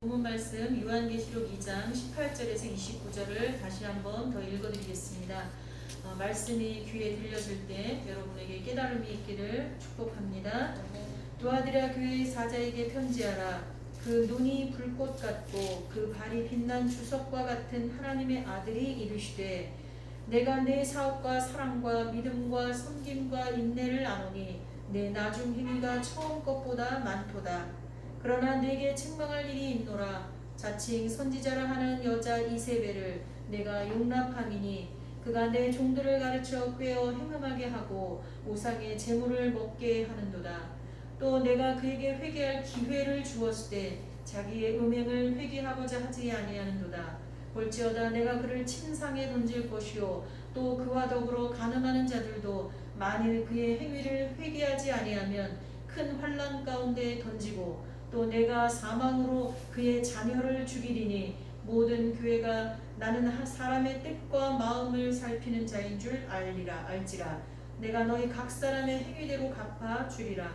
본문 말씀 요한계시록 2장 18절에서 29절을 다시 한번 더 읽어드리겠습니다. 말씀이 귀에 들려질 때 여러분에게 깨달음이 있기를 축복합니다. 두아디라 교회의 사자에게 편지하라. 그 눈이 불꽃 같고 그 발이 빛난 주석과 같은 하나님의 아들이 이르시되 내가 내 사업과 사랑과 믿음과 섬김과 인내를 아노니 내 나중 행위가 처음 것보다 많도다. 그러나 내게 책망할 일이 있노라. 자칭 선지자라 하는 여자 이세벨을 내가 용납함이니 그가 내 종들을 가르쳐 꾀어 행음하게 하고 우상의 재물을 먹게 하는도다. 또 내가 그에게 회개할 기회를 주었을 때 자기의 음행을 회개하고자 하지 아니하는도다. 볼지어다 내가 그를 침상에 던질 것이요 또 그와 더불어 간음하는 자들도 만일 그의 행위를 회개하지 아니하면 큰 환난 가운데 던지고 또 내가 사망으로 그의 자녀를 죽이리니 모든 교회가 나는 사람의 뜻과 마음을 살피는 자인 줄 알지라. 내가 너희 각 사람의 행위대로 갚아 주리라.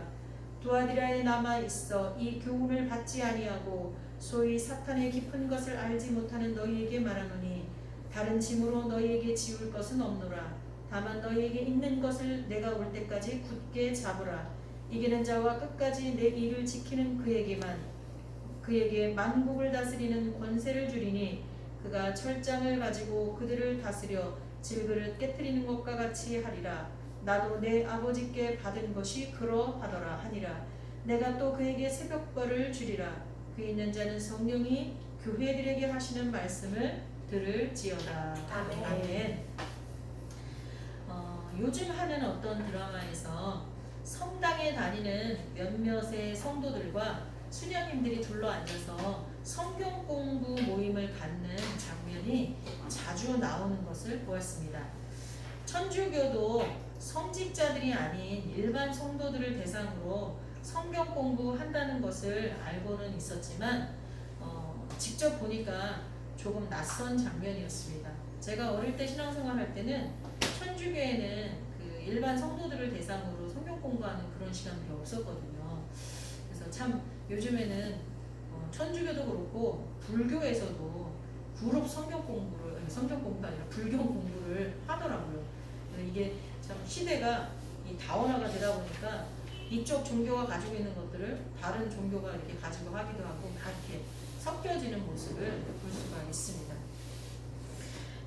두아디라에 남아 있어 이 교훈을 받지 아니하고 소위 사탄의 깊은 것을 알지 못하는 너희에게 말하노니 다른 짐으로 너희에게 지울 것은 없노라. 다만 너희에게 있는 것을 내가 올 때까지 굳게 잡으라. 이기는 자와 끝까지 내 일을 지키는 그에게 만국을 다스리는 권세를 주리니 그가 철장을 가지고 그들을 다스려 질그릇 깨트리는 것과 같이 하리라. 나도 내 아버지께 받은 것이 그러하더라 하니라. 내가 또 그에게 새벽벌을 주리라. 그 있는 자는 성령이 교회들에게 하시는 말씀을 들을지어다. 아멘. 아멘. 요즘 하는 어떤 드라마에서 성당에 다니는 몇몇의 성도들과 수녀님들이 둘러앉아서 성경 공부 모임을 갖는 장면이 자주 나오는 것을 보았습니다. 천주교도 성직자들이 아닌 일반 성도들을 대상으로 성경 공부한다는 것을 알고는 있었지만 직접 보니까 조금 낯선 장면이었습니다. 제가 어릴 때 신앙생활 할 때는 천주교에는 그 일반 성도들을 대상으로 성경 공부하는 그런 시간들이 없었거든요. 그래서 참 요즘에는 천주교도 그렇고 불교에서도 그룹 성경 공부가 아니라 불경 공부를 하더라고요. 이게 참 시대가 이 다원화가 되다 보니까 이쪽 종교가 가지고 있는 것들을 다른 종교가 이렇게 가지고 하기도 하고 다 이렇게 섞여지는 모습을 볼 수가 있습니다.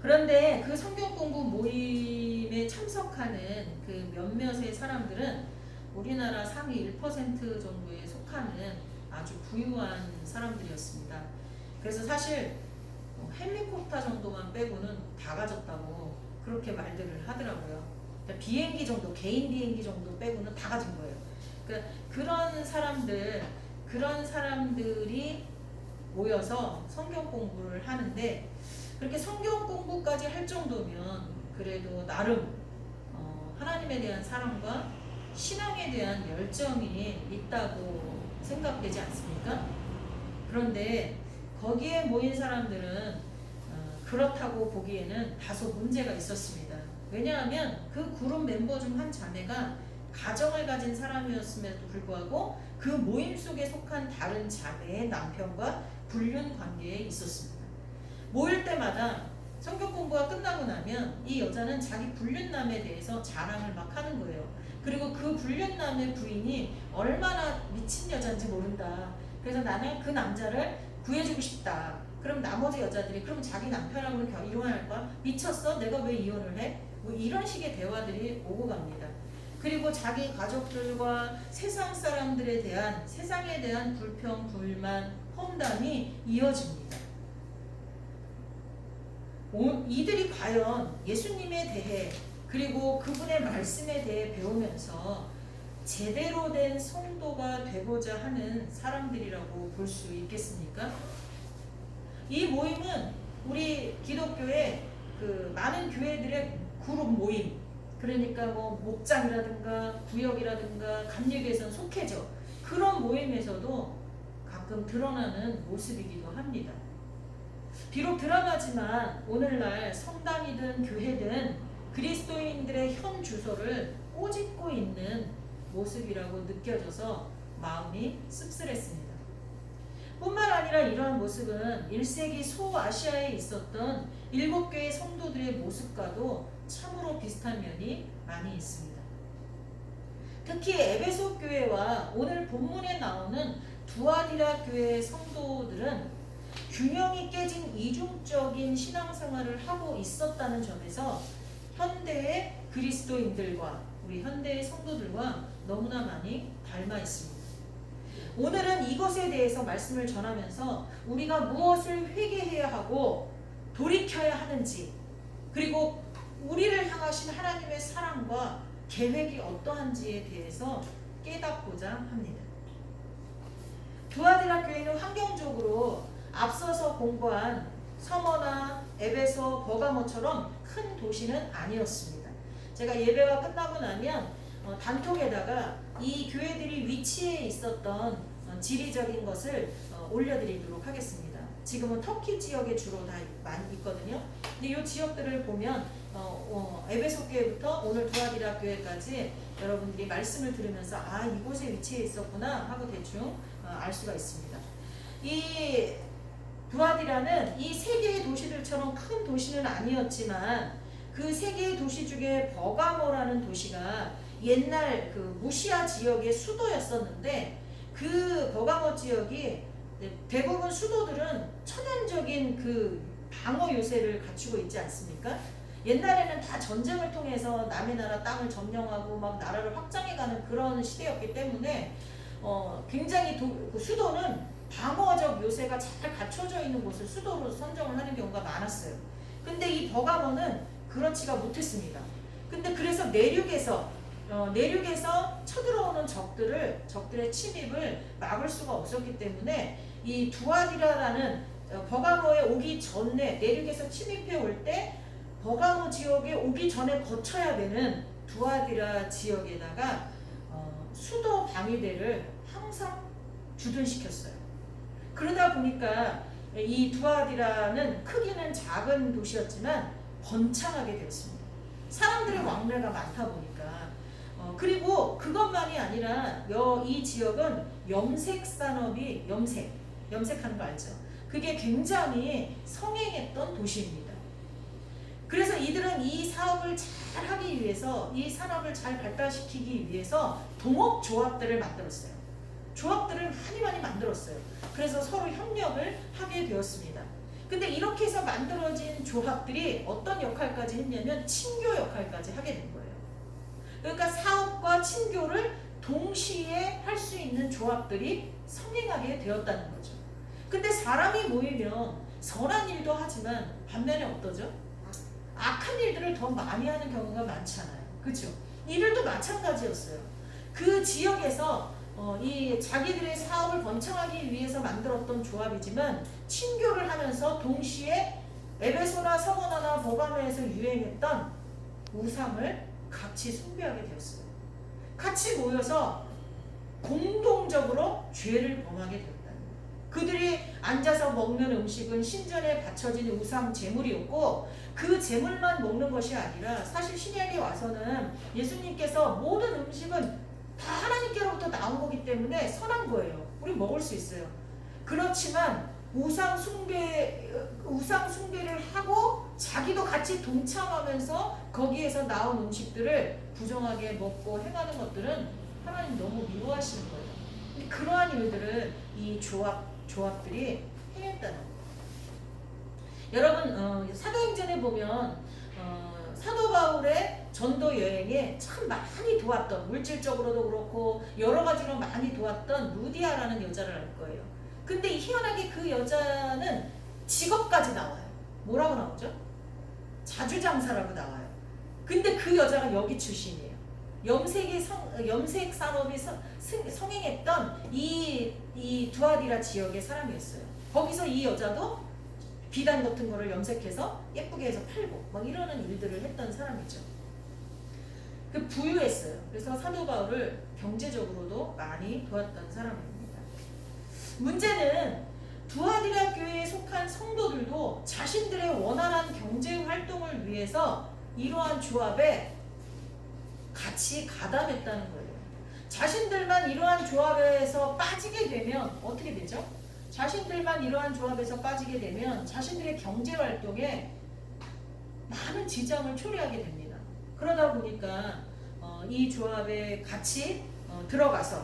그런데 그 성경 공부 모임에 참석하는 그 몇몇의 사람들은 우리나라 상위 1% 정도에 속하는 아주 부유한 사람들이었습니다. 그래서 사실 헬리콥터 정도만 빼고는 다 가졌다고 그렇게 말들을 하더라고요. 그러니까 비행기 정도, 개인 비행기 정도 빼고는 다 가진 거예요. 그러니까 그런 사람들이 모여서 성경 공부를 하는데 그렇게 성경 공부까지 할 정도면 그래도 나름 하나님에 대한 사랑과 신앙에 대한 열정이 있다고 생각되지 않습니까? 그런데 거기에 모인 사람들은 그렇다고 보기에는 다소 문제가 있었습니다. 왜냐하면 그 그룹 멤버 중 한 자매가 가정을 가진 사람이었음에도 불구하고 그 모임 속에 속한 다른 자매의 남편과 불륜 관계에 있었습니다. 모일 때마다 성경 공부가 끝나고 나면 이 여자는 자기 불륜남에 대해서 자랑을 막 하는 거예요. 그리고 그 불륜남의 부인이 얼마나 미친 여자인지 모른다. 그래서 나는 그 남자를 구해주고 싶다. 그럼 나머지 여자들이 그럼 자기 남편하고는 이혼할 거야? 미쳤어? 내가 왜 이혼을 해? 뭐 이런 식의 대화들이 오고 갑니다. 그리고 자기 가족들과 세상 사람들에 대한 세상에 대한 불평, 불만, 험담이 이어집니다. 이들이 과연 예수님에 대해 그리고 그분의 말씀에 대해 배우면서 제대로 된 성도가 되고자 하는 사람들이라고 볼 수 있겠습니까? 이 모임은 우리 기독교의 그 많은 교회들의 그룹 모임, 그러니까 뭐 목장이라든가 구역이라든가 감리교에서는 속해져. 그런 모임에서도 가끔 드러나는 모습이기도 합니다. 비록 드라마지만 오늘날 성당이든 교회든 그리스도인들의 현 주소를 꼬집고 있는 모습이라고 느껴져서 마음이 씁쓸했습니다. 뿐만 아니라 이러한 모습은 1세기 소아시아에 있었던 7교의 성도들의 모습과도 참으로 비슷한 면이 많이 있습니다. 특히 에베소 교회와 오늘 본문에 나오는 두아디라 교회의 성도들은 균형이 깨진 이중적인 신앙생활을 하고 있었다는 점에서 현대의 그리스도인들과 우리 현대의 성도들과 너무나 많이 닮아 있습니다. 오늘은 이것에 대해서 말씀을 전하면서 우리가 무엇을 회개해야 하고 돌이켜야 하는지, 그리고 우리를 향하신 하나님의 사랑과 계획이 어떠한지에 대해서 깨닫고자 합니다. 두아디라 교회는 환경적으로 앞서서 공부한 서머나 에베소, 버가모처럼 큰 도시는 아니었습니다. 제가 예배가 끝나고 나면 단톡에다가 이 교회들이 위치해 있었던 지리적인 것을 올려드리도록 하겠습니다. 지금은 터키 지역에 주로 다 많이 있거든요. 근데 이 지역들을 보면 에베소 교회부터 오늘 두아디라 교회까지 여러분들이 말씀을 들으면서 아, 이곳에 위치해 있었구나 하고 대충 알 수가 있습니다. 이 두아디라는 이 세 개의 도시들처럼 큰 도시는 아니었지만 그 세 개의 도시 중에 버가모라는 도시가 옛날 그 무시아 지역의 수도였었는데, 그 버가모 지역이 대부분 수도들은 천연적인 그 방어 요새를 갖추고 있지 않습니까? 옛날에는 다 전쟁을 통해서 남의 나라 땅을 점령하고 막 나라를 확장해가는 그런 시대였기 때문에 굉장히 그 수도는 방어적 요새가 잘 갖춰져 있는 곳을 수도로 선정을 하는 경우가 많았어요. 근데 이 버가모는 그렇지가 못했습니다. 근데 그래서 내륙에서 쳐들어오는 적들의 침입을 막을 수가 없었기 때문에 이 두아디라라는 버가모에 오기 전에 내륙에서 침입해 올 때 버가모 지역에 오기 전에 거쳐야 되는 두아디라 지역에다가 수도 방위대를 항상 주둔시켰어요. 그러다 보니까 이 두아디라는 크기는 작은 도시였지만 번창하게 되었습니다. 사람들의 왕래가 많다 보니까 그리고 그것만이 아니라 이 지역은 염색 산업이 염색하는 거 알죠? 그게 굉장히 성행했던 도시입니다. 그래서 이들은 이 사업을 잘 하기 위해서, 이 산업을 잘 발달시키기 위해서 동업조합들을 만들었어요. 조합들을 많이 만들었어요. 그래서 서로 협력을 하게 되었습니다. 근데 이렇게 해서 만들어진 조합들이 어떤 역할까지 했냐면 친교 역할까지 하게 된 거예요. 그러니까 사업과 친교를 동시에 할 수 있는 조합들이 성행하게 되었다는 거죠. 근데 사람이 모이면 선한 일도 하지만 반면에 어떠죠? 악한 일들을 더 많이 하는 경우가 많잖아요. 그렇죠? 이들도 마찬가지였어요. 그 지역에서 이 자기들의 사업을 번창하기 위해서 만들었던 조합이지만 친교를 하면서 동시에 에베소나 서머나나 버가모에서 유행했던 우상을 같이 숭배하게 되었어요. 같이 모여서 공동적으로 죄를 범하게 되었다는 거예요. 그들이 앉아서 먹는 음식은 신전에 바쳐진 우상 제물이었고, 그 제물만 먹는 것이 아니라 사실 신약에 와서는 예수님께서 모든 음식은 다 하나님께로부터 나온 거기 때문에 선한 거예요. 우리 먹을 수 있어요. 그렇지만 우상 숭배를 하고 자기도 같이 동참하면서 거기에서 나온 음식들을 부정하게 먹고 행하는 것들은 하나님 너무 미워하시는 거예요. 그러한 일들을 이 조합들이 행했다는 거예요. 여러분, 사도행전에 보면 사도 바울의 전도 여행에 참 많이 도왔던, 물질적으로도 그렇고 여러 가지로 많이 도왔던 루디아라는 여자를 알 거예요. 근데 희한하게 그 여자는 직업까지 나와요. 뭐라고 나오죠? 자주장사라고 나와요. 근데 그 여자가 여기 출신이에요. 염색 산업이 성행했던 이 두아디라 지역의 사람이었어요. 거기서 이 여자도 비단 같은 거를 염색해서 예쁘게 해서 팔고 막 이러는 일들을 했던 사람이죠. 그 부유했어요. 그래서 사도 바울을 경제적으로도 많이 도왔던 사람입니다. 문제는 두아디라 교회에 속한 성도들도 자신들의 원활한 경제 활동을 위해서 이러한 조합에 같이 가담했다는 거예요. 자신들만 이러한 조합에서 빠지게 되면 어떻게 되죠? 자신들만 이러한 조합에서 빠지게 되면 자신들의 경제 활동에 많은 지장을 초래하게 됩니다. 그러다 보니까 이 조합에 같이 들어가서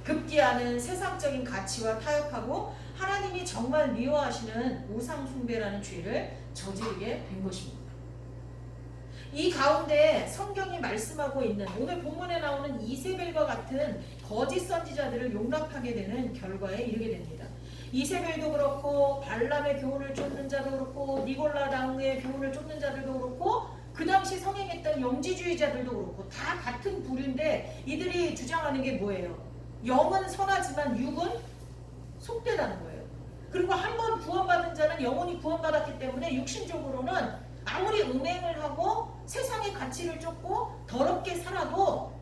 급기야는 세상적인 가치와 타협하고 하나님이 정말 미워하시는 우상 숭배라는 죄를 저지르게 된 것입니다. 이 가운데 성경이 말씀하고 있는 오늘 본문에 나오는 이세벨과 같은 거짓 선지자들을 용납하게 되는 결과에 이르게 됩니다. 이세벨도 그렇고 발람의 교훈을 쫓는 자도 그렇고 니골라당의 교훈을 쫓는 자들도 그렇고 그 당시 성행했던 영지주의자들도 그렇고 다 같은 부류인데 이들이 주장하는 게 뭐예요? 영은 선하지만 육은 속되다는 거예요. 그리고 한 번 구원받은 자는 영원히 구원받았기 때문에 육신적으로는 아무리 음행을 하고 세상의 가치를 쫓고 더럽게 살아도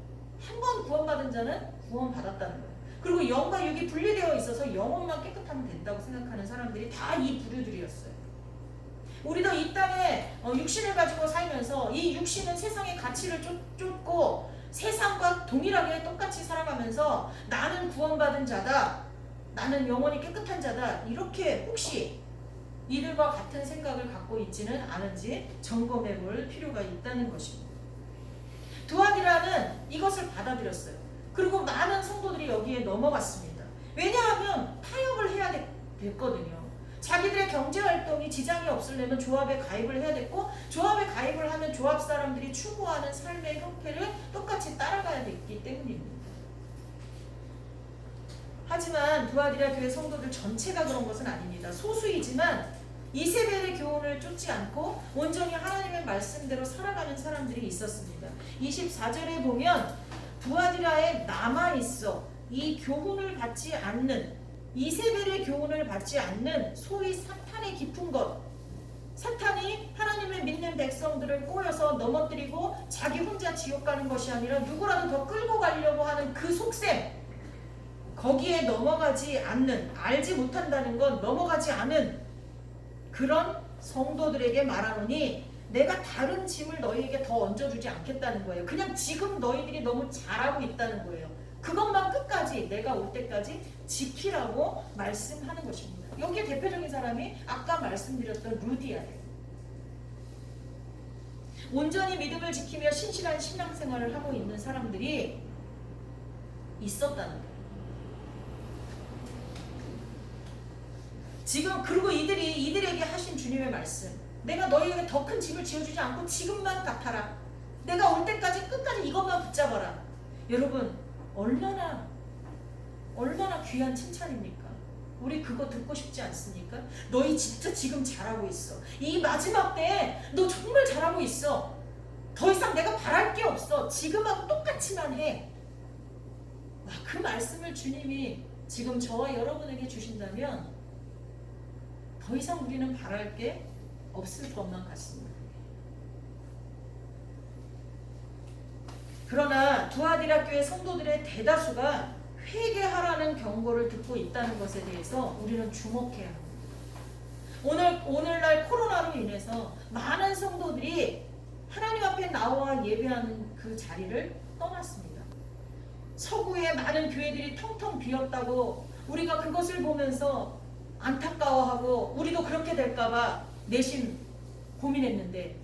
한 번 구원받은 자는 구원받았다는 거예요. 그리고 영과 육이 분리되어 있어서 영혼만 깨끗하면 된다고 생각하는 사람들이 다 이 부류들이었어요. 우리도 이 땅에 육신을 가지고 살면서 이 육신은 세상의 가치를 쫓고 세상과 동일하게 똑같이 살아가면서 나는 구원받은 자다, 나는 영원히 깨끗한 자다, 이렇게 혹시 이들과 같은 생각을 갖고 있지는 않은지 점검해 볼 필요가 있다는 것입니다. 두아디라는 이것을 받아들였어요. 그리고 많은 성도들이 여기에 넘어갔습니다. 왜냐하면 타협을 해야 됐거든요. 자기들의 경제활동이 지장이 없으려면 조합에 가입을 해야 됐고 조합에 가입을 하면 조합 사람들이 추구하는 삶의 형태를 똑같이 따라가야 됐기 때문입니다. 하지만 두아디라 교회 성도들 전체가 그런 것은 아닙니다. 소수이지만 이세벨의 교훈을 쫓지 않고 온전히 하나님의 말씀대로 살아가는 사람들이 있었습니다. 24절에 보면 두아디라에 남아있어 이 교훈을 받지 않는 이세벨의 교훈을 받지 않는 소위 사탄의 깊은 것, 사탄이 하나님을 믿는 백성들을 꼬여서 넘어뜨리고 자기 혼자 지옥 가는 것이 아니라 누구라도 더 끌고 가려고 하는 그 속셈, 거기에 넘어가지 않는, 알지 못한다는 건 넘어가지 않은 그런 성도들에게 말하노니 내가 다른 짐을 너희에게 더 얹어주지 않겠다는 거예요. 그냥 지금 너희들이 너무 잘하고 있다는 거예요. 그것만 끝까지 내가 올 때까지 지키라고 말씀하는 것입니다. 여기에 대표적인 사람이 아까 말씀드렸던 루디아예요. 온전히 믿음을 지키며 신실한 신앙생활을 하고 있는 사람들이 있었다는 거예요. 지금 그리고 이들에게 하신 주님의 말씀, 내가 너희에게 더 큰 짐을 지어주지 않고 지금만 같아라. 내가 올 때까지 끝까지 이것만 붙잡아라. 여러분 얼마나 귀한 칭찬입니까? 우리 그거 듣고 싶지 않습니까? 너희 진짜 지금 잘하고 있어. 이 마지막 때에 너 정말 잘하고 있어. 더 이상 내가 바랄 게 없어. 지금하고 똑같이만 해. 그 말씀을 주님이 지금 저와 여러분에게 주신다면 더 이상 우리는 바랄 게 없을 것만 같습니다. 그러나 두아디라 교회 성도들의 대다수가 회개하라는 경고를 듣고 있다는 것에 대해서 우리는 주목해야 합니다. 오늘날 코로나로 인해서 많은 성도들이 하나님 앞에 나와 예배하는 그 자리를 떠났습니다. 서구의 많은 교회들이 텅텅 비었다고 우리가 그것을 보면서 안타까워하고 우리도 그렇게 될까봐 내심 고민했는데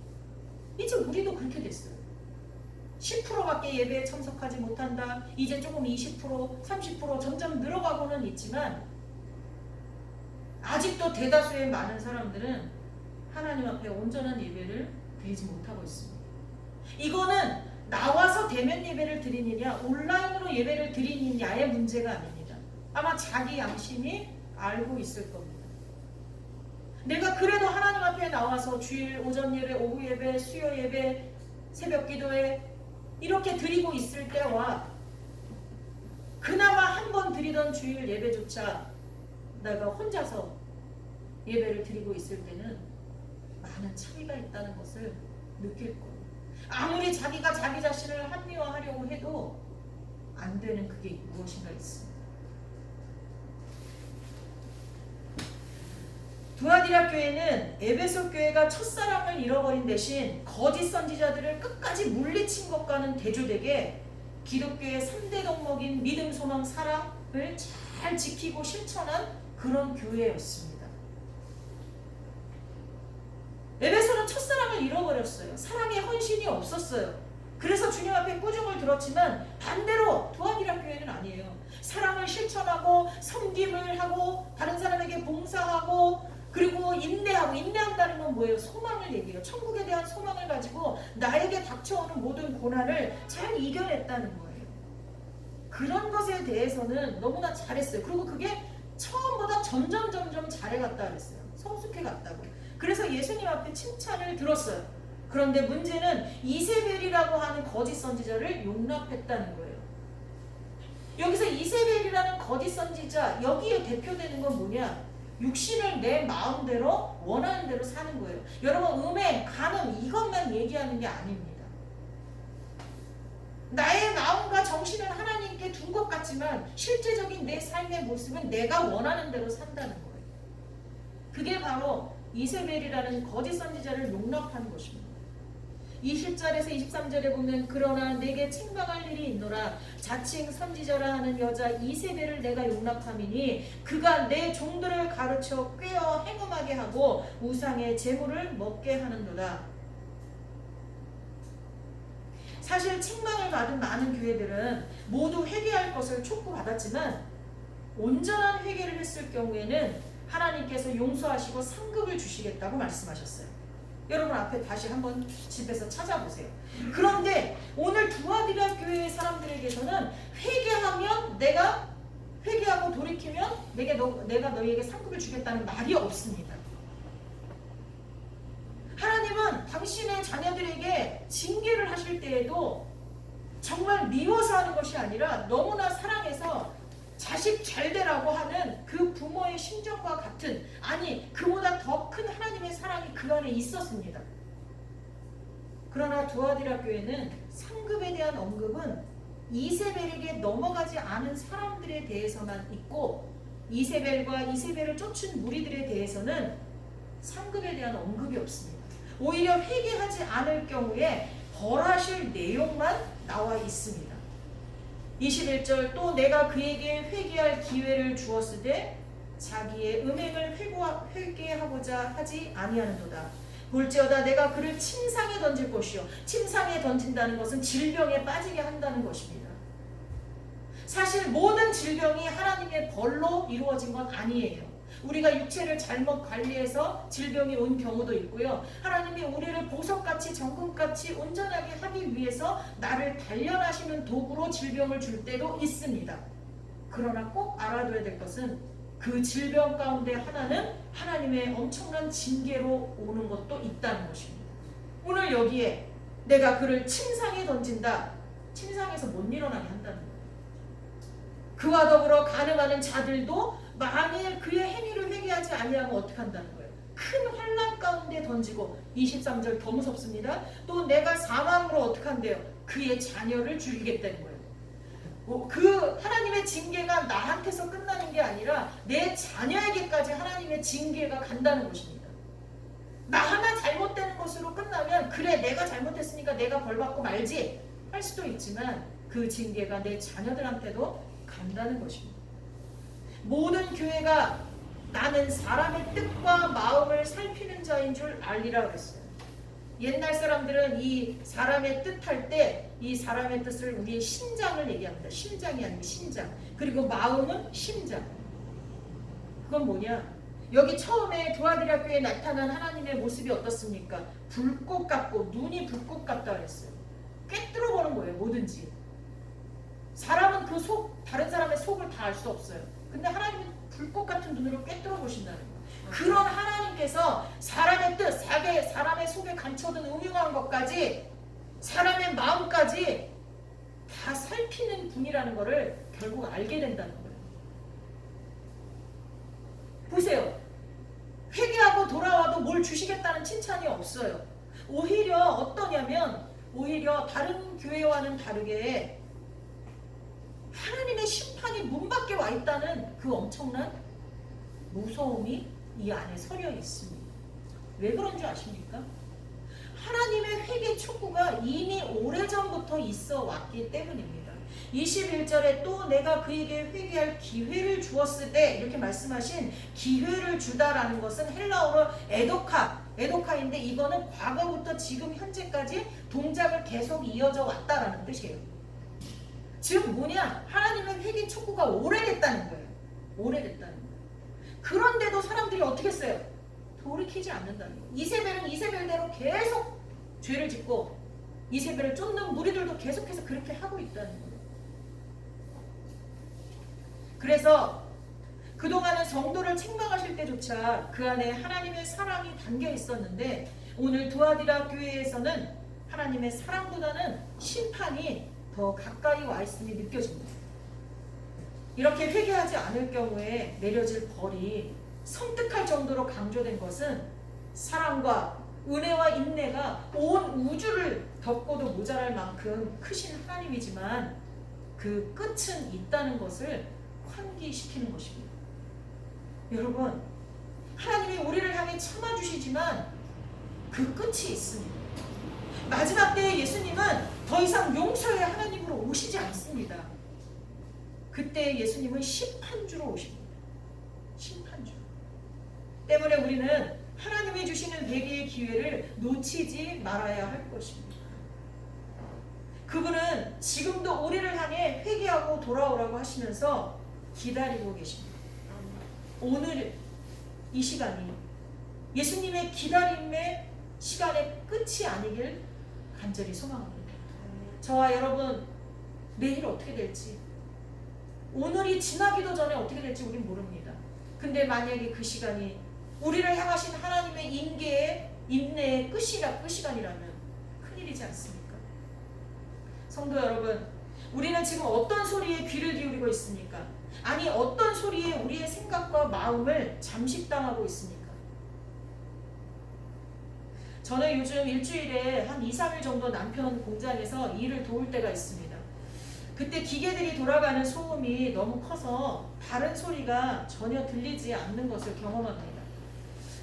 이제 우리도 그렇게 됐어요. 10%밖에 예배에 참석하지 못한다. 이제 조금 20%, 30% 점점 늘어가고는 있지만 아직도 대다수의 많은 사람들은 하나님 앞에 온전한 예배를 드리지 못하고 있습니다. 이거는 나와서 대면 예배를 드리느냐 온라인으로 예배를 드리느냐의 문제가 아닙니다. 아마 자기 양심이 알고 있을 겁니다. 내가 그래도 하나님 앞에 나와서 주일 오전 예배, 오후 예배, 수요 예배, 새벽 기도회 이렇게 드리고 있을 때와 그나마 한 번 드리던 주일 예배조차 내가 혼자서 예배를 드리고 있을 때는 많은 차이가 있다는 것을 느낄 거예요. 아무리 자기가 자기 자신을 합리화하려고 해도 안 되는 그게 무엇인가 있습니다. 두아디라 교회는 에베소 교회가 첫사랑을 잃어버린 대신 거짓 선지자들을 끝까지 물리친 것과는 대조되게 기독교의 3대 덕목인 믿음, 소망, 사랑을 잘 지키고 실천한 그런 교회였습니다. 에베소는 첫사랑을 잃어버렸어요. 사랑의 헌신이 없었어요. 그래서 주님 앞에 꾸중을 들었지만 반대로 두아디라 교회는 아니에요. 사랑을 실천하고 섬김을 하고 다른 사람에게 봉사하고 그리고 인내한다는 건 뭐예요? 소망을 얘기해요. 천국에 대한 소망을 가지고 나에게 닥쳐오는 모든 고난을 잘 이겨냈다는 거예요. 그런 것에 대해서는 너무나 잘했어요. 그리고 그게 처음보다 점점 잘해갔다 그랬어요. 성숙해갔다고. 그래서 예수님 앞에 칭찬을 들었어요. 그런데 문제는 이세벨이라고 하는 거짓 선지자를 용납했다는 거예요. 여기서 이세벨이라는 거짓 선지자, 여기에 대표되는 건 뭐냐? 육신을 내 마음대로 원하는 대로 사는 거예요. 여러분, 음행, 간음 이것만 얘기하는 게 아닙니다. 나의 마음과 정신은 하나님께 둔 것 같지만 실제적인 내 삶의 모습은 내가 원하는 대로 산다는 거예요. 그게 바로 이세벨이라는 거짓 선지자를 용납하는 것입니다. 20절에서 23절에 보면 그러나 내게 책망할 일이 있노라 자칭 선지자라 하는 여자 이세벨을 내가 용납함이니 그가 내 종들을 가르쳐 꾀어 행음하게 하고 우상의 제물을 먹게 하는도다. 사실 책망을 받은 많은 교회들은 모두 회개할 것을 촉구받았지만 온전한 회개를 했을 경우에는 하나님께서 용서하시고 상급을 주시겠다고 말씀하셨어요. 여러분 앞에 다시 한번 집에서 찾아보세요. 그런데 오늘 두아디라 교회의 사람들에게서는 회개하면 내가 회개하고 돌이키면 내가 너희에게 상급을 주겠다는 말이 없습니다. 하나님은 당신의 자녀들에게 징계를 하실 때에도 정말 미워서 하는 것이 아니라 너무나 사랑해서 자식 잘 되라고 하는 그 부모의 심정과 같은, 아니 그보다 더 큰 하나님의 사랑이 그 안에 있었습니다. 그러나 두아디라 교회는 상급에 대한 언급은 이세벨에게 넘어가지 않은 사람들에 대해서만 있고 이세벨과 이세벨을 쫓은 무리들에 대해서는 상급에 대한 언급이 없습니다. 오히려 회개하지 않을 경우에 벌하실 내용만 나와 있습니다. 21절 또 내가 그에게 회개할 기회를 주었으되 자기의 음행을 회개하고자 하지 아니하는도다. 볼지어다 내가 그를 침상에 던질 것이요. 침상에 던진다는 것은 질병에 빠지게 한다는 것입니다. 사실 모든 질병이 하나님의 벌로 이루어진 건 아니에요. 우리가 육체를 잘못 관리해서 질병이 온 경우도 있고요. 하나님이 우리를 보석같이 정금같이 온전하게 하기 위해서 나를 단련하시는 도구로 질병을 줄 때도 있습니다. 그러나 꼭 알아둬야 될 것은 그 질병 가운데 하나는 하나님의 엄청난 징계로 오는 것도 있다는 것입니다. 오늘 여기에 내가 그를 침상에 던진다. 침상에서 못 일어나게 한다는 거예요. 그와 더불어 간음하는 자들도 만일 그의 행위를 회개하지 아니하면 어떻게 한다는 거예요? 큰 환난 가운데 던지고 23절 더 무섭습니다. 또 내가 사망으로 어떻게 한대요? 그의 자녀를 죽이겠다는 거예요. 그 하나님의 징계가 나한테서 끝나는 게 아니라 내 자녀에게까지 하나님의 징계가 간다는 것입니다. 나 하나 잘못되는 것으로 끝나면 그래 내가 잘못했으니까 내가 벌받고 말지 할 수도 있지만 그 징계가 내 자녀들한테도 간다는 것입니다. 모든 교회가 나는 사람의 뜻과 마음을 살피는 자인 줄 알리라 그랬어요. 옛날 사람들은 이 사람의 뜻 할 때 이 사람의 뜻을 우리의 심장을 얘기합니다. 심장이 아니고 심장. 그리고 마음은 심장. 그건 뭐냐? 여기 처음에 두아디라 교회에 나타난 하나님의 모습이 어떻습니까? 불꽃 같고 눈이 불꽃 같다 그랬어요. 꿰뚫어 보는 거예요. 뭐든지. 사람은 그 속, 다른 사람의 속을 다 알 수 없어요. 근데 하나님은 불꽃 같은 눈으로 꿰뚫어 보신다는 거예요. 그런 하나님께서 사람의 뜻, 사람의 속에 감춰둔 음흉한 것까지 사람의 마음까지 다 살피는 분이라는 것을 결국 알게 된다는 거예요. 보세요. 회개하고 돌아와도 뭘 주시겠다는 칭찬이 없어요. 오히려 어떠냐면 오히려 다른 교회와는 다르게 하나님의 심판이 문 밖에 와 있다는 그 엄청난 무서움이 이 안에 서려 있습니다. 왜 그런 줄 아십니까? 하나님의 회개 촉구가 이미 오래전부터 있어 왔기 때문입니다. 21절에 또 내가 그에게 회개할 기회를 주었을 때 이렇게 말씀하신 기회를 주다라는 것은 헬라어로 에도카인데 이거는 과거부터 지금 현재까지 동작을 계속 이어져 왔다라는 뜻이에요. 즉 뭐냐? 하나님의 회개 촉구가 오래됐다는 거예요. 오래됐다는 거예요. 그런데도 사람들이 어떻게 했어요? 돌이키지 않는다는 거예요. 이세벨은 이세벨대로 계속 죄를 짓고 이세벨을 쫓는 무리들도 계속해서 그렇게 하고 있다는 거예요. 그래서 그동안은 성도를 책망하실 때조차 그 안에 하나님의 사랑이 담겨 있었는데 오늘 두아디라 교회에서는 하나님의 사랑보다는 심판이 더 가까이 와 있음이 느껴집니다. 이렇게 회개하지 않을 경우에 내려질 벌이 섬뜩할 정도로 강조된 것은 사랑과 은혜와 인내가 온 우주를 덮고도 모자랄 만큼 크신 하나님이지만 그 끝은 있다는 것을 환기시키는 것입니다. 여러분, 하나님이 우리를 향해 참아주시지만 그 끝이 있습니다. 마지막 때에 예수님은 더 이상 용서의 하나님으로 오시지 않습니다. 그때 예수님은 심판주로 오십니다. 심판주. 때문에 우리는 하나님이 주시는 회개의 기회를 놓치지 말아야 할 것입니다. 그분은 지금도 우리를 향해 회개하고 돌아오라고 하시면서 기다리고 계십니다. 오늘 이 시간이 예수님의 기다림의 시간의 끝이 아니길 간절히 소망합니다. 저와 여러분 내일 어떻게 될지 오늘이 지나기도 전에 어떻게 될지 우리는 모릅니다. 근데 만약에 그 시간이 우리를 향하신 하나님의 인계의 인내의 끝시간이라면 큰일이지 않습니까? 성도 여러분, 우리는 지금 어떤 소리에 귀를 기울이고 있습니까? 아니 어떤 소리에 우리의 생각과 마음을 잠식당하고 있습니까? 저는 요즘 일주일에 한 2, 3일 정도 남편 공장에서 일을 도울 때가 있습니다. 그때 기계들이 돌아가는 소음이 너무 커서 다른 소리가 전혀 들리지 않는 것을 경험합니다.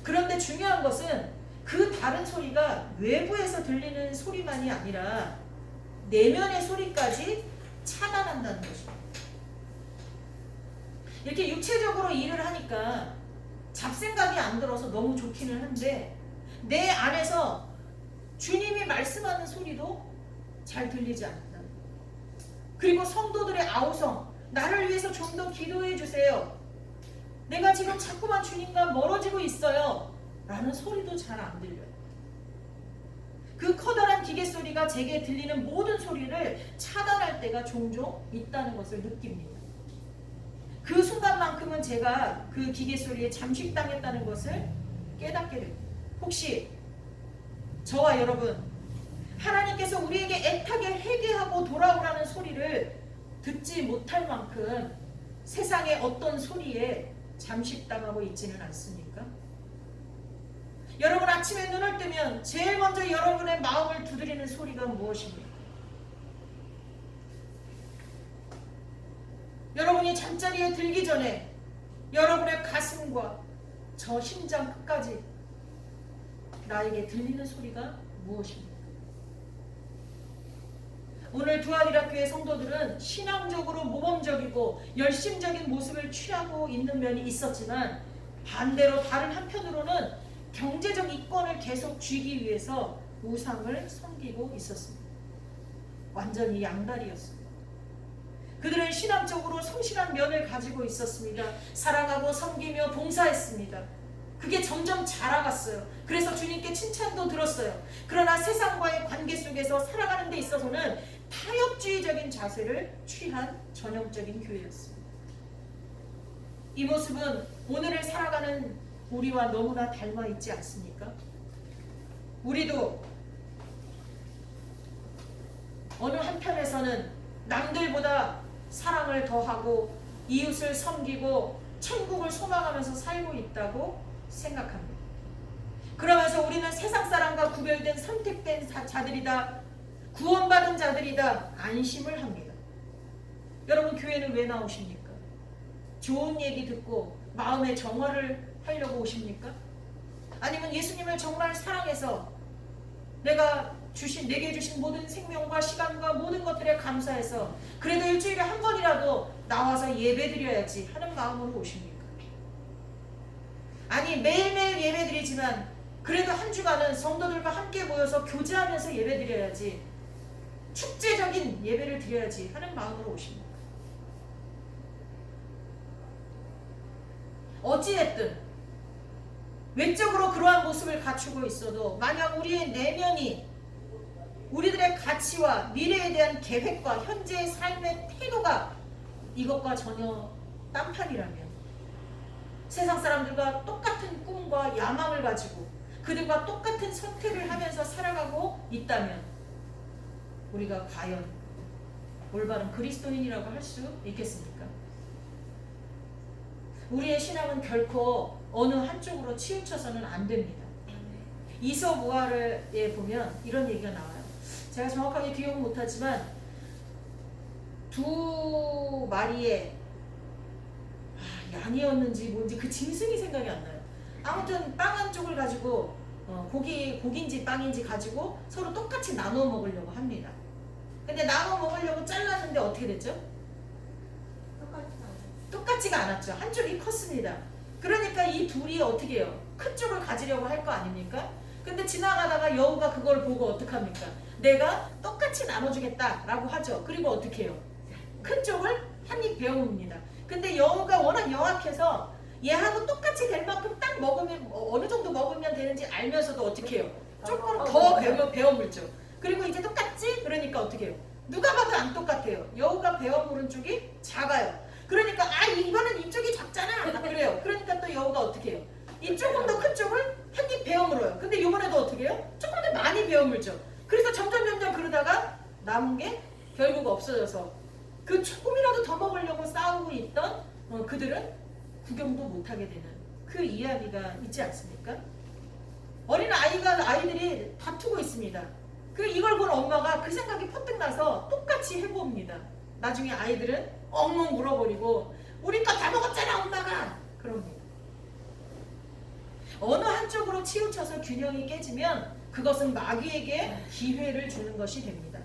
그런데 중요한 것은 그 다른 소리가 외부에서 들리는 소리만이 아니라 내면의 소리까지 차단한다는 것입니다. 이렇게 육체적으로 일을 하니까 잡생각이 안 들어서 너무 좋기는 한데 내 안에서 주님이 말씀하는 소리도 잘 들리지 않는다. 그리고 성도들의 아우성, 나를 위해서 좀 더 기도해 주세요. 내가 지금 자꾸만 주님과 멀어지고 있어요. 라는 소리도 잘 안 들려요. 그 커다란 기계 소리가 제게 들리는 모든 소리를 차단할 때가 종종 있다는 것을 느낍니다. 그 순간만큼은 제가 그 기계 소리에 잠식당했다는 것을 깨닫게 됩니다. 혹시 저와 여러분, 하나님께서 우리에게 애타게 회개하고 돌아오라는 소리를 듣지 못할 만큼 세상의 어떤 소리에 잠식당하고 있지는 않습니까? 여러분 아침에 눈을 뜨면 제일 먼저 여러분의 마음을 두드리는 소리가 무엇입니까? 여러분이 잠자리에 들기 전에 여러분의 가슴과 저 심장 끝까지 나에게 들리는 소리가 무엇입니까? 오늘 두아디라 교회 성도들은 신앙적으로 모범적이고 열심적인 모습을 취하고 있는 면이 있었지만 반대로 다른 한편으로는 경제적 이권을 계속 쥐기 위해서 우상을 섬기고 있었습니다. 완전히 양다리였습니다. 그들은 신앙적으로 성실한 면을 가지고 있었습니다. 사랑하고 섬기며 봉사했습니다. 그게 점점 자라갔어요. 그래서 주님께 칭찬도 들었어요. 그러나 세상과의 관계 속에서 살아가는 데 있어서는 타협주의적인 자세를 취한 전형적인 교회였습니다. 이 모습은 오늘을 살아가는 우리와 너무나 닮아 있지 않습니까? 우리도 어느 한편에서는 남들보다 사랑을 더하고 이웃을 섬기고 천국을 소망하면서 살고 있다고 생각합니다. 그러면서 우리는 세상 사람과 구별된 선택된 자들이다, 구원받은 자들이다 안심을 합니다. 여러분 교회는 왜 나오십니까? 좋은 얘기 듣고 마음의 정화를 하려고 오십니까? 아니면 예수님을 정말 사랑해서 내가 내게 주신 모든 생명과 시간과 모든 것들에 감사해서 그래도 일주일에 한 번이라도 나와서 예배드려야지 하는 마음으로 오십니까? 아니 매일매일 예배드리지만 그래도 한 주간은 성도들과 함께 모여서 교제하면서 예배드려야지, 축제적인 예배를 드려야지 하는 마음으로 오십니까? 어찌됐든 외적으로 그러한 모습을 갖추고 있어도 만약 우리의 내면이 우리들의 가치와 미래에 대한 계획과 현재의 삶의 태도가 이것과 전혀 딴판이라면, 세상 사람들과 똑같은 꿈과 야망을 가지고 그들과 똑같은 선택을 하면서 살아가고 있다면 우리가 과연 올바른 그리스도인이라고 할 수 있겠습니까? 우리의 신앙은 결코 어느 한쪽으로 치우쳐서는 안 됩니다. 이서무하르에 보면 이런 얘기가 나와요. 제가 정확하게 기억은 못하지만 두 마리의 양이었는지 뭔지 그 짐승이 생각이 안 나요. 아무튼 빵 한 쪽을 가지고 고기인지 빵인지 가지고 서로 똑같이 나눠 먹으려고 합니다. 근데 나눠 먹으려고 잘랐는데 어떻게 됐죠? 똑같지가 않았죠. 한쪽이 컸습니다. 그러니까 이 둘이 어떻게 해요? 큰 쪽을 가지려고 할 거 아닙니까? 근데 지나가다가 여우가 그걸 보고 어떡합니까? 내가 똑같이 나눠주겠다라고 하죠. 그리고 어떻게 해요? 큰 쪽을 한 입 베어뭅니다. 근데 여우가 워낙 영악해서 얘하고 똑같이 될 만큼 딱 먹으면 어느 정도 먹으면 되는지 알면서도 어떻게 해요? 조금 더 베어물죠. 그리고 이제 똑같지? 그러니까 어떻게 해요? 누가 봐도 안 똑같아요. 여우가 베어물은 쪽이 작아요. 그러니까 이거는 이쪽이 작잖아 그래요. 그러니까 또 여우가 어떻게 해요? 이 조금 더 큰 쪽을 한 입 베어물어요. 근데 이번에도 어떻게 해요? 조금 더 많이 베어물죠. 그래서 점점 그러다가 남은 게 결국 없어져서 그 조금이라도 더 먹으려고 싸우고 있던 그들은 구경도 못하게 되는 그 이야기가 있지 않습니까? 아이들이 다투고 있습니다. 이걸 본 엄마가 그 생각이 퍼뜩 나서 똑같이 해봅니다. 나중에 아이들은 엉엉 물어버리고 우리 거 다 먹었잖아 엄마가 그럽니다. 어느 한쪽으로 치우쳐서 균형이 깨지면 그것은 마귀에게 기회를 주는 것이 됩니다.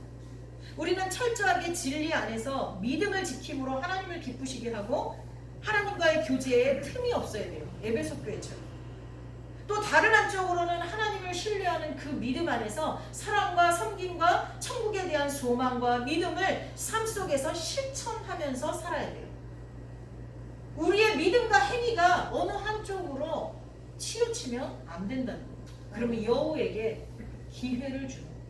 우리는 철저하게 진리 안에서 믿음을 지킴으로 하나님을 기쁘시게 하고 하나님과의 교제에 틈이 없어야 돼요. 에베소 교회처럼. 또 다른 한쪽으로는 하나님을 신뢰하는 그 믿음 안에서 사랑과 섬김과 천국에 대한 소망과 믿음을 삶 속에서 실천하면서 살아야 돼요. 우리의 믿음과 행위가 어느 한쪽으로 치우치면 안 된다는 거예요. 그러면 여우에게 기회를 주는 거예요.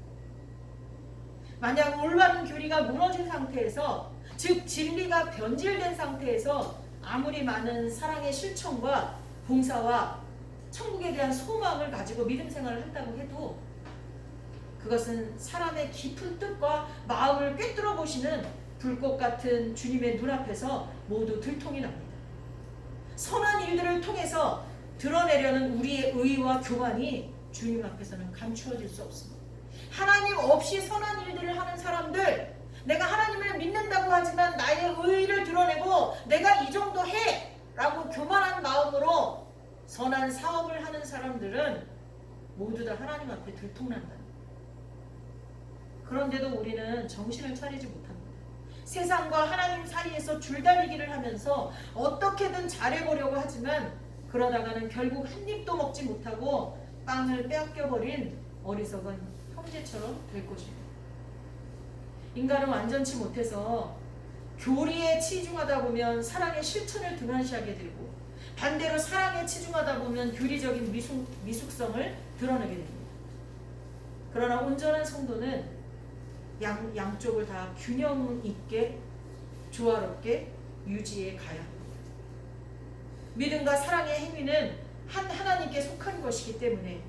만약 올바른 교리가 무너진 상태에서, 즉 진리가 변질된 상태에서 아무리 많은 사랑의 실천과 봉사와 천국에 대한 소망을 가지고 믿음 생활을 한다고 해도 그것은 사람의 깊은 뜻과 마음을 꿰뚫어 보시는 불꽃 같은 주님의 눈앞에서 모두 들통이 납니다. 선한 일들을 통해서 드러내려는 우리의 의와 교만이 주님 앞에서는 감추어질 수 없습니다. 하나님 없이 선한 일들을 하는 사람들, 내가 하나님을 믿는다고 하지만 나의 의를 드러내고 내가 이 정도 해! 라고 교만한 마음으로 선한 사업을 하는 사람들은 모두 다 하나님 앞에 들통난다. 그런데도 우리는 정신을 차리지 못합니다. 세상과 하나님 사이에서 줄다리기를 하면서 어떻게든 잘해보려고 하지만 그러다가는 결국 한 입도 먹지 못하고 빵을 빼앗겨버린 어리석은 형제처럼 될 것입니다. 인간은 완전치 못해서 교리에 치중하다 보면 사랑의 실천을 등한시하게 되고 반대로 사랑에 치중하다 보면 교리적인 미숙성을 드러내게 됩니다. 그러나 온전한 성도는 양쪽을 다 균형 있게 조화롭게 유지해 가야 합니다. 믿음과 사랑의 행위는 하나님께 속한 것이기 때문에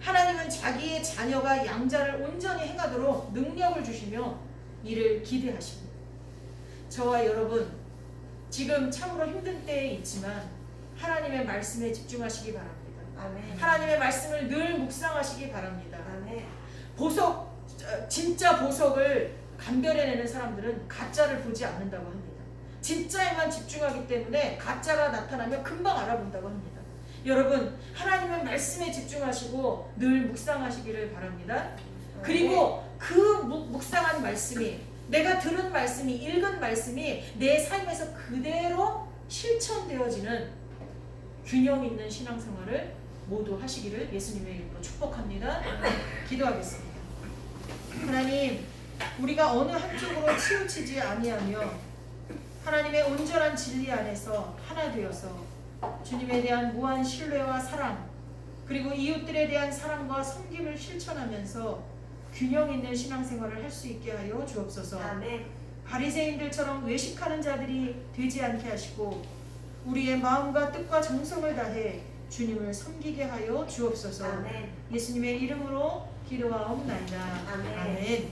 하나님은 자기의 자녀가 양자를 온전히 행하도록 능력을 주시며 이를 기대하십니다. 저와 여러분, 지금 참으로 힘든 때에 있지만 하나님의 말씀에 집중하시기 바랍니다. 아멘. 하나님의 말씀을 늘 묵상하시기 바랍니다. 아멘. 진짜 보석을 감별해내는 사람들은 가짜를 보지 않는다고 합니다. 진짜에만 집중하기 때문에 가짜가 나타나면 금방 알아본다고 합니다. 여러분, 하나님의 말씀에 집중하시고 늘 묵상하시기를 바랍니다. 그리고 그 묵상한 말씀이, 내가 들은 말씀이, 읽은 말씀이 내 삶에서 그대로 실천되어지는 균형 있는 신앙생활을 모두 하시기를 예수님의 이름으로 축복합니다. 기도하겠습니다. 하나님, 우리가 어느 한쪽으로 치우치지 아니하며 하나님의 온전한 진리 안에서 하나 되어서 주님에 대한 무한 신뢰와 사랑, 그리고 이웃들에 대한 사랑과 섬김을 실천하면서 균형 있는 신앙생활을 할 수 있게 하여 주옵소서. 아멘. 바리새인들처럼 외식하는 자들이 되지 않게 하시고 우리의 마음과 뜻과 정성을 다해 주님을 섬기게 하여 주옵소서. 아멘. 예수님의 이름으로 기도하옵나이다. 아멘. 아멘.